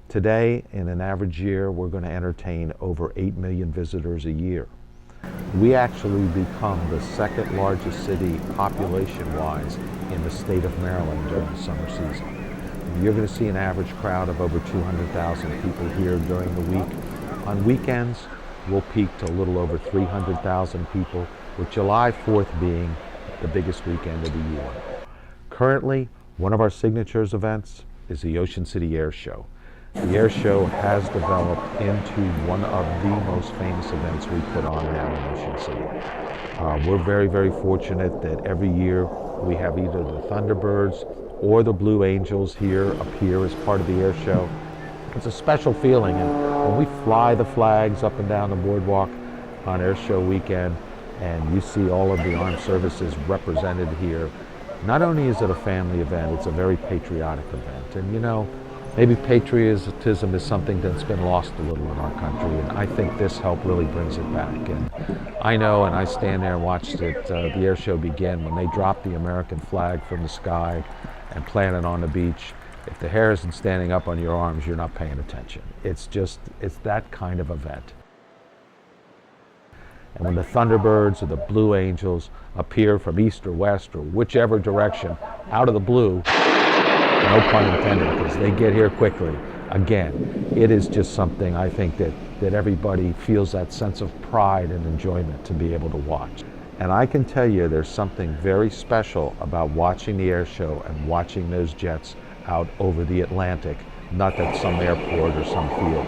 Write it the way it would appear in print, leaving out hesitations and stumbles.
Today, in an average year, we're going to entertain over 8 million visitors a year. We actually become the second largest city population-wise in the state of Maryland during the summer season. You're going to see an average crowd of over 200,000 people here during the week. On weekends, we'll peak to a little over 300,000 people, with July 4th being the biggest weekend of the year. Currently, one of our signatures events is the Ocean City Airshow. The air show has developed into one of the most famous events we put on now in Ocean City. We're very, very fortunate that every year we have either the Thunderbirds or the Blue Angels here appear as part of the air show. It's a special feeling, and when we fly the flags up and down the boardwalk on air show weekend, and you see all of the armed services represented here, not only is it a family event, it's a very patriotic event. And you know, maybe patriotism is something that's been lost a little in our country, and I think this help really brings it back. And I know, and I stand there and watched it, the air show begin, when they dropped the American flag from the sky and plant it on the beach. If the hair isn't standing up on your arms, you're not paying attention. It's that kind of event. And when the Thunderbirds or the Blue Angels appear from east or west or whichever direction, out of the blue, no pun intended, because they get here quickly. Again, it is just something I think that everybody feels that sense of pride and enjoyment to be able to watch. And I can tell you there's something very special about watching the air show and watching those jets out over the Atlantic, not at some airport or some field.